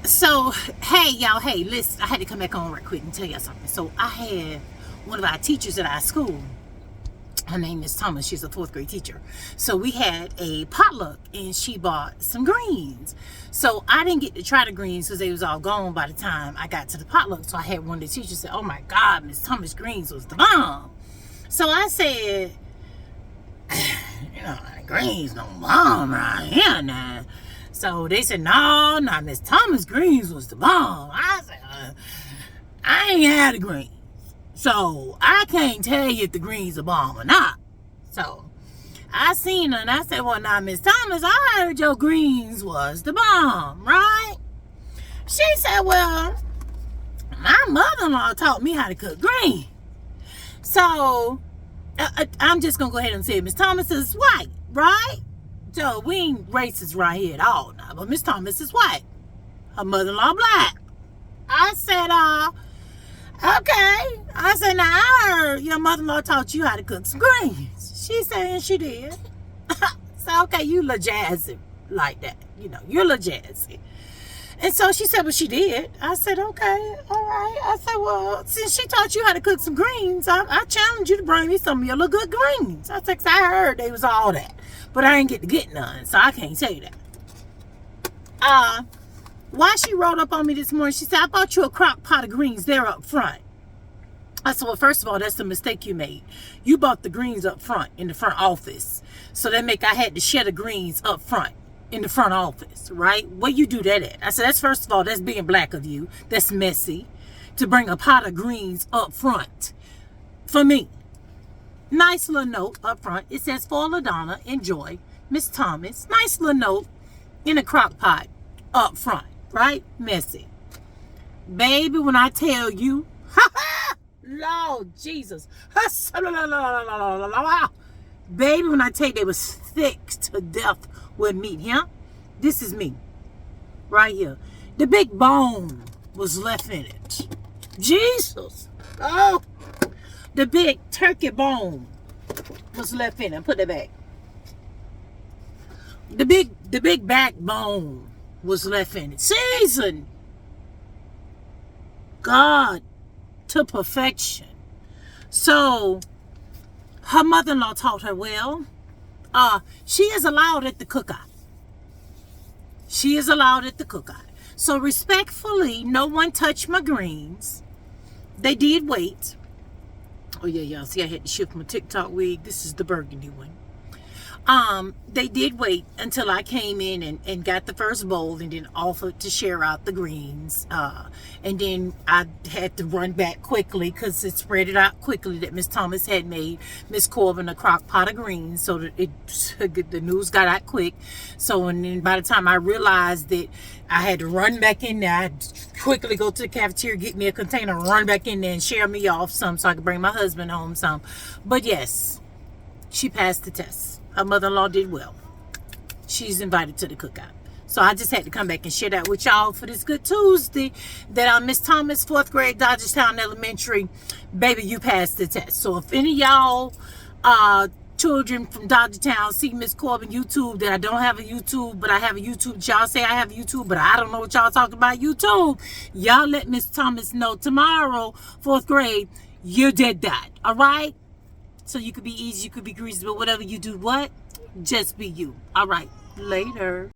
So, hey, y'all, hey, listen, I had to come back on right quick and tell y'all something. So, I had one of our teachers at our school. Her name is Thomas. She's a fourth grade teacher. So, we had a potluck and she bought some greens. So, I didn't get to try the greens because they was all gone by the time I got to the potluck. So, I had one of the teachers say, "Oh my God, Miss Thomas greens was the bomb." So, I said, greens no bomb right here now. So they said, no, Miss Thomas greens was the bomb. I said, I ain't had the greens. So I can't tell you if the greens are bomb or not. So I seen her and I said, well, now, Miss Thomas, I heard your greens was the bomb, right? She said, well, my mother-in-law taught me how to cook greens. So I'm just going to go ahead and say Miss Thomas is white, right? So we ain't racist right here at all now, but Miss Thomas is white. Her mother-in-law black. I said, okay. I said, now I heard your mother-in-law taught you how to cook some greens. She said, and she did. So, okay, you little jazzy like that. You're little jazzy. And so she said, well, she did. I said, okay, all right. I said, well, since she taught you how to cook some greens, I challenge you to bring me some of your little good greens. I said, 'cause I heard they was all that. But I ain't get none, so I can't say that. Why she rolled up on me this morning, she said, I bought you a crock pot of greens. They're up front. I said, well, first of all, that's the mistake you made. You bought the greens up front in the front office. So that I had to share the greens up front in the front office, right? Where you do that at? I said, that's first of all, that's being black of you. That's messy to bring a pot of greens up front for me. Nice little note up front. It says, for LaDonna, enjoy, Miss Thomas. Nice little note in a crock pot up front, right? Messy. Baby, when I tell you, Lord Jesus. Baby, when I tell you they was thick to death with meat, huh? This is me. Right here. The big bone was left in it. Jesus. Oh. The big turkey bone was left in it. Put that back. The big backbone was left in it. Seasoned. God to perfection. So her mother-in-law taught her well. She is allowed at the cookout. She is allowed at the cookout. So respectfully, no one touched my greens. They did wait. Oh yeah, y'all see I had to shift my TikTok wig. This is the burgundy one. They did wait until I came in and got the first bowl and then offered to share out the greens. And then I had to run back quickly because it spread it out quickly that Miss Thomas had made Miss Corbin a crock pot of greens so that the news got out quick. So and then by the time I realized that I had to run back in there, I had to quickly go to the cafeteria, get me a container, run back in there and share me off some so I could bring my husband home some. But yes, she passed the test. Her mother-in-law did well. She's invited to the cookout. So I just had to come back and share that with y'all for this good Tuesday that Miss Thomas, 4th grade, Dodgerstown Elementary, baby, you passed the test. So if any of y'all children from Dodgertown see Miss Corbin YouTube, that I don't have a YouTube, but I have a YouTube. Y'all say I have a YouTube, but I don't know what y'all talking about YouTube. Y'all let Miss Thomas know tomorrow, 4th grade, you did that. All right? So you could be easy, you could be greasy, but whatever you do, what? Just be you. All right. Later.